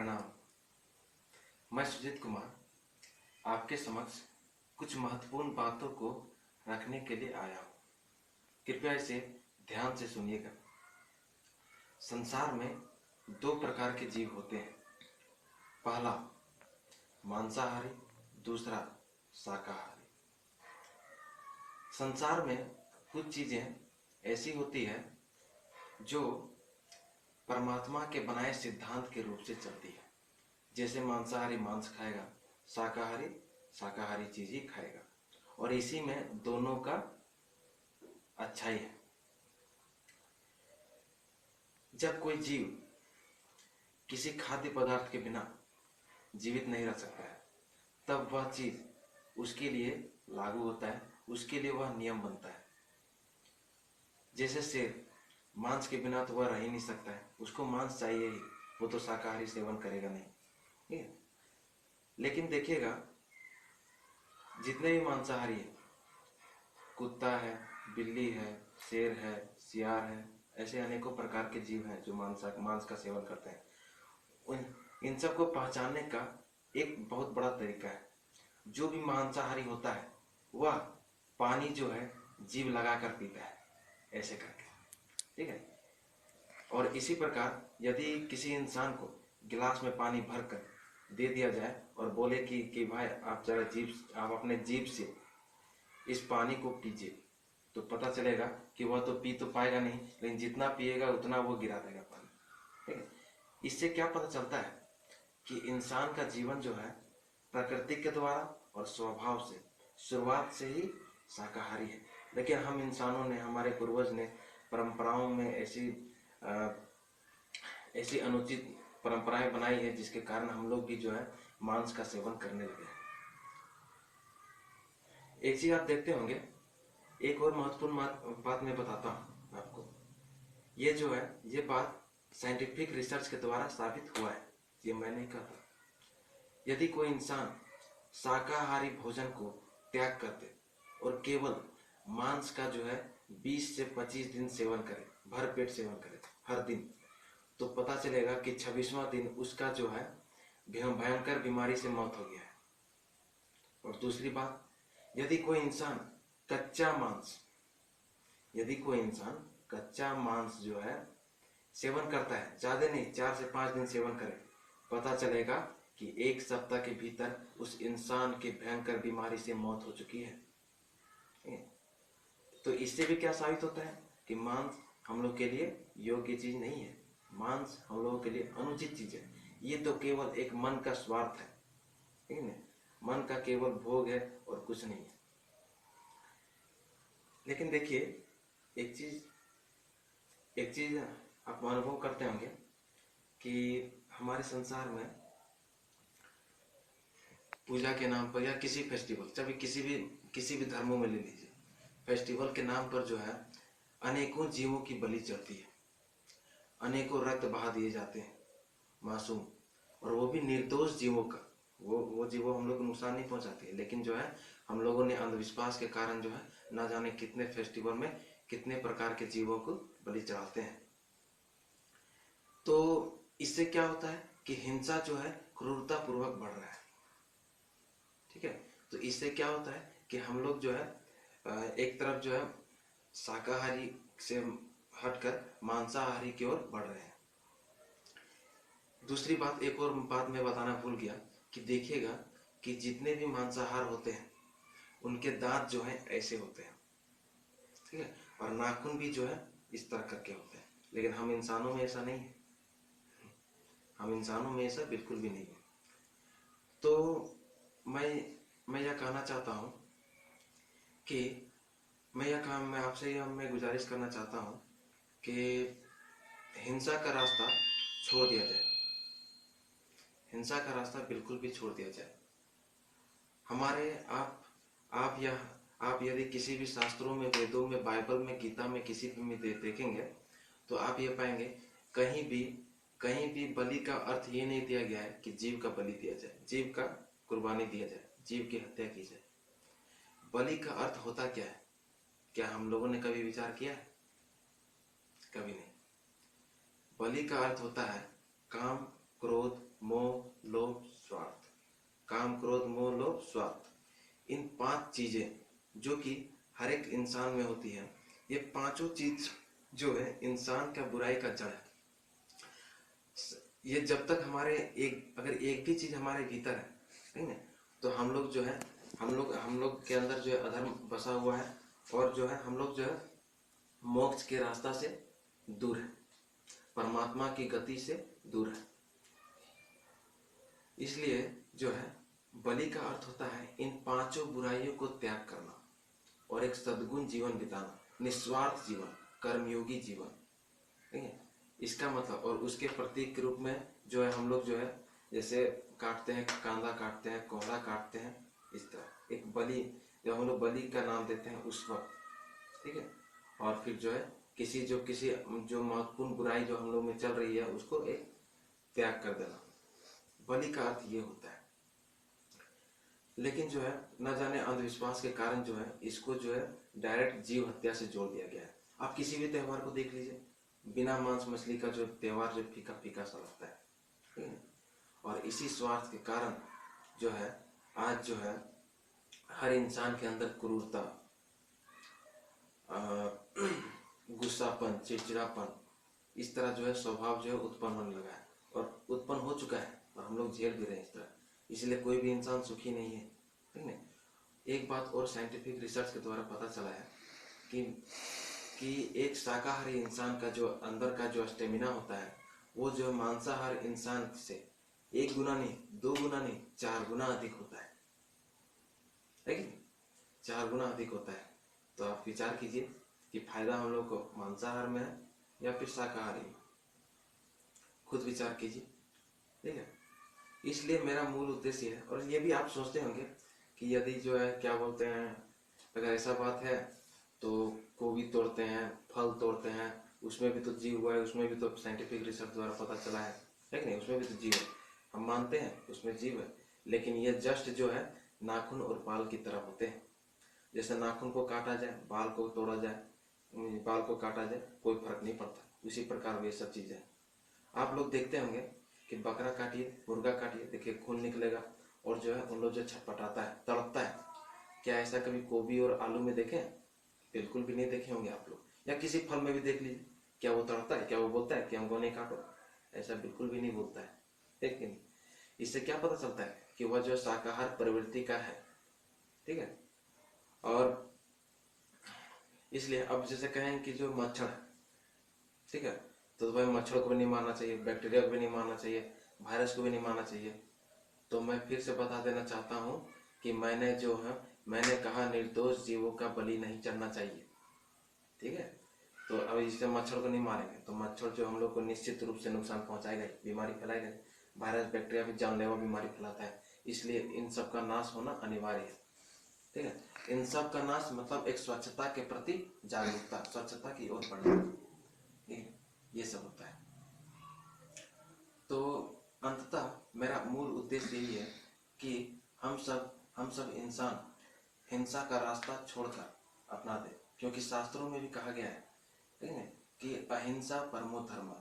प्रणाम। मैं सुजीत कुमार आपके समक्ष कुछ महत्वपूर्ण बातों को रखने के लिए आया हूँ। कृपया इसे ध्यान से सुनिएगा। संसार में दो प्रकार के जीव होते हैं। पहला मांसाहारी, दूसरा शाकाहारी। संसार में कुछ चीजें ऐसी होती है जो परमात्मा के बनाए सिद्धांत के रूप से चलती है। जैसे मांसाहारी मांस खाएगा, शाकाहारी शाकाहारी चीज ही खाएगा, और इसी में दोनों का अच्छाई है। जब कोई जीव किसी खाद्य पदार्थ के बिना जीवित नहीं रह सकता है, तब वह चीज उसके लिए लागू होता है, उसके लिए वह नियम बनता है। जैसे शेर मांस के बिना तो वह रह ही नहीं सकता है, उसको मांस चाहिए ही, वो तो शाकाहारी सेवन करेगा नहीं, ठीक है। लेकिन देखिएगा, जितने भी मांसाहारी है, कुत्ता है, बिल्ली है, शेर है, सियार है, ऐसे अनेकों प्रकार के जीव हैं जो मांस का सेवन करते हैं। इन सबको पहचानने का एक बहुत बड़ा तरीका है। जो भी मांसाहारी होता है वह पानी जो है जीभ लगाकर पीता है, ऐसे करके, ठीक है। और इसी प्रकार यदि किसी इंसान को गिलास में पानी भरकर दे दिया जाए और बोले कि भाई आप अपने जीभ से इस पानी को पीजिए, तो पता चलेगा कि वह तो पी तो पाएगा नहीं, लेकिन जितना पिएगा उतना वो गिरा देगा पानी, ठीक है। इससे क्या पता चलता है कि इंसान का जीवन जो है प्रकृति के द्वारा और स्वभाव से शुरुआत से ही शाकाहारी है। लेकिन हम इंसानों ने, हमारे पूर्वज ने परंपराओं में ऐसी अनुचित परंपराएं बनाई है, जिसके कारण हम लोग भी जो है मांस का सेवन करने लगे हैं। एक चीज आप देखते होंगे, एक और महत्वपूर्ण बात मैं बताता हूँ आपको। ये जो है, ये बात साइंटिफिक रिसर्च के द्वारा साबित हुआ है, ये मैं नहीं कहता। यदि कोई इंसान शाकाहारी भोजन को त्याग कर दे और केवल मांस का जो है 20 से 25 दिन सेवन करे, भर पेट सेवन करे हर दिन, तो पता चलेगा कि 26वां दिन उसका जो है भयंकर बीमारी से मौत हो गया है। और दूसरी बात, यदि कोई इंसान कच्चा मांस जो है सेवन करता है, ज्यादा नहीं 4 से 5 दिन सेवन करे, पता चलेगा कि 1 सप्ताह के भीतर उस इंसान की भयंकर बीमारी से मौत हो चुकी है। तो इससे भी क्या साबित होता है कि मांस हम लोग के लिए योग्य चीज नहीं है, मांस हम लोगों के लिए अनुचित चीज है। ये तो केवल एक मन का स्वार्थ है, ठीक है, मन का केवल भोग है और कुछ नहीं है। लेकिन देखिए, एक चीज आप अनुभव करते होंगे कि हमारे संसार में पूजा के नाम पर या किसी फेस्टिवल, चाहे किसी भी धर्मों में ले लीजिए, फेस्टिवल के नाम पर जो है अनेकों जीवों की बलि चढ़ती है, अनेकों रक्त बहा दिए जाते हैं मासूम, और वो भी निर्दोष जीवों का। वो जीवों हम लोग को नुकसान नहीं पहुंचाती है, लेकिन जो है हम लोगों ने अंधविश्वास के कारण जो है ना जाने कितने फेस्टिवल में कितने प्रकार के जीवों को बलि चढ़ाते हैं। तो इससे क्या होता है कि हिंसा जो है क्रूरता पूर्वक बढ़ रहा है, ठीक है। तो इससे क्या होता है कि हम लोग जो है एक तरफ जो है शाकाहारी से हटकर मांसाहारी की ओर बढ़ रहे हैं। दूसरी बात, एक और बात मैं बताना भूल गया कि देखिएगा कि जितने भी मांसाहार होते हैं उनके दांत जो है ऐसे होते हैं, ठीक है, और नाखून भी जो है इस तरह करके होते हैं। लेकिन हम इंसानों में ऐसा नहीं है, हम इंसानों में ऐसा बिल्कुल भी नहीं है। तो मैं यह कहना चाहता हूँ कि मैं आपसे मैं गुजारिश करना चाहता हूँ कि हिंसा का रास्ता छोड़ दिया जाए, हिंसा का रास्ता बिल्कुल भी छोड़ दिया जाए। हमारे आप यदि किसी भी शास्त्रों में, वेदों में, बाइबल में, गीता में, किसी भी में देखेंगे तो आप ये पाएंगे कहीं भी बलि का अर्थ ये नहीं दिया गया है कि जीव का बलि दिया जाए, जीव का कुर्बानी दिया जाए, जीव की हत्या की जाए। बलि का अर्थ होता क्या है? क्या हम लोगों ने कभी विचार किया है? कभी नहीं। बलि का अर्थ होता है काम, क्रोध, मोह, चीजें जो कि हर एक इंसान में होती है, ये पांचों चीज जो है इंसान का बुराई का जड़ है। ये जब तक हमारे अगर एक भी चीज हमारे भीतर है, ठीक है, तो हम लोग जो है हम लोग के अंदर जो है अधर्म बसा हुआ है, और जो है हम लोग जो है मोक्ष के रास्ता से दूर है, परमात्मा की गति से दूर है। इसलिए जो है बलि का अर्थ होता है इन पांचों बुराइयों को त्याग करना और एक सद्गुण जीवन बिताना, निस्वार्थ जीवन, कर्मयोगी जीवन, ठीक है। इसका मतलब, और उसके प्रतीक के रूप में जो है हम लोग जो है जैसे काटते हैं, कांदा काटते हैं, कोहड़ा काटते हैं, इस तरह एक बलि, जब हम लोग बलि का नाम देते हैं उस वक्त, ठीक है। और फिर जो है किसी जो महत्वपूर्ण बुराई जो हम लोग में चल रही है उसको एक त्याग कर देना, बलि का अर्थ ये होता है। लेकिन जो है न जाने अंधविश्वास के कारण जो है इसको जो है डायरेक्ट जीव हत्या से जोड़ दिया गया है। आप किसी भी त्योहार को देख लीजिए, बिना मांस मछली का जो त्योहार जो फीका फीका सा लगता है, ठीक है। और इसी स्वार्थ के कारण जो है आज जो है हर इंसान के अंदर क्रूरता, गुस्सापन, चिड़चिड़ापन, इस तरह जो है स्वभाव जो है उत्पन्न होने लगा है और उत्पन्न हो चुका है, और हम लोग झेल भी रहे हैं इस तरह। इसलिए कोई भी इंसान सुखी नहीं है, ठीक है। एक बात और साइंटिफिक रिसर्च के द्वारा पता चला है कि एक शाकाहारी इंसान का जो अंदर का जो स्टेमिना होता है वो जो मांसाहार इंसान से 1 गुना नहीं, 2 गुना नहीं, 4 गुना अधिक होता है कि नहीं? 4 गुना अधिक होता है। तो आप विचार कीजिए कि फायदा हम लोग को मांसाहार में है या फिर शाकाहारी में, खुद विचार कीजिए, ठीक है। इसलिए मेरा मूल उद्देश्य है, और ये भी आप सोचते होंगे कि यदि जो है क्या बोलते हैं, अगर ऐसा बात है तो गोभी तोड़ते हैं, फल तोड़ते हैं, उसमें भी तो जीव हुआ है, उसमें भी तो साइंटिफिक रिसर्च द्वारा पता चला है कि नहीं, उसमें भी तो जीव है, हम मानते हैं उसमें जीव है। लेकिन ये जस्ट जो है नाखून और बाल की तरह होते हैं। जैसे नाखून को काटा जाए, बाल को तोड़ा जाए, बाल को काटा जाए, कोई फर्क नहीं पड़ता, उसी प्रकार वे सब चीजें आप लोग देखते होंगे कि बकरा काटिए, मुर्गा काटिए, देखिए खून निकलेगा, और जो है उन लोग जो छटपटाता है, तड़पता है। क्या ऐसा कभी गोभी और आलू में देखें? बिल्कुल भी नहीं देखे होंगे आप लोग। या किसी फल में भी देख लीजिए, क्या वो तड़पता है? क्या वो बोलता है कि हमको नहीं काटो? ऐसा बिल्कुल भी नहीं बोलता है, लेकिन इससे क्या पता चलता है कि वह जो शाकाहार प्रवृत्ति का है, ठीक है। और इसलिए अब जैसे कहें कि जो मच्छर है, ठीक है, तो भाई मच्छर को भी नहीं मारना चाहिए, बैक्टीरिया को भी नहीं मारना चाहिए, वायरस को भी नहीं मारना चाहिए। तो मैं फिर से बता देना चाहता हूँ कि मैंने कहा निर्दोष जीवों का बलि नहीं चढ़ना चाहिए, ठीक है। तो अब इससे मच्छर को नहीं मारेंगे तो मच्छर जो हम लोग को निश्चित रूप से नुकसान पहुंचाएगा, बीमारी फैलाएगा। वायरस बैक्टीरिया भी जानलेवा बीमारी फैलाता है, इसलिए इन सब का नाश होना अनिवार्य है, ठीक है। इन सब का नाश मतलब एक स्वच्छता के प्रति जागरूकता, स्वच्छता की ओर बढ़ना, ठीक है, ये सब होता है। तो अंततः मेरा मूल उद्देश्य यही है कि हम सब इंसान हिंसा का रास्ता छोड़कर अपना दे, क्योंकि शास्त्रों में भी कहा गया है, ठीक है, कि अहिंसा परमो धर्म,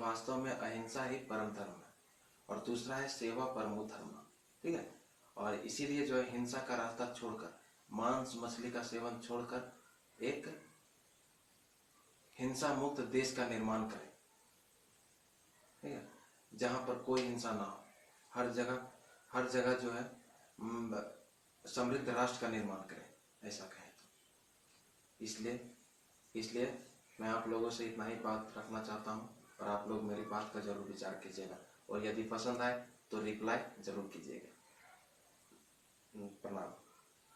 वास्तव में अहिंसा ही परम धर्म है, और दूसरा है सेवा परमो धर्म, ठीक है। और इसीलिए जो है हिंसा का रास्ता छोड़कर, मांस मछली का सेवन छोड़कर एक हिंसा मुक्त देश का निर्माण करें, ठीक है, जहां पर कोई हिंसा ना हो, हर जगह जो है समृद्ध राष्ट्र का निर्माण करें, ऐसा कहें तो। इसलिए मैं आप लोगों से इतना ही बात रखना चाहता हूं, और आप लोग मेरी बात का जरूर विचार कीजिएगा, और यदि पसंद आए तो रिप्लाई जरूर कीजिएगा। प्रणाम।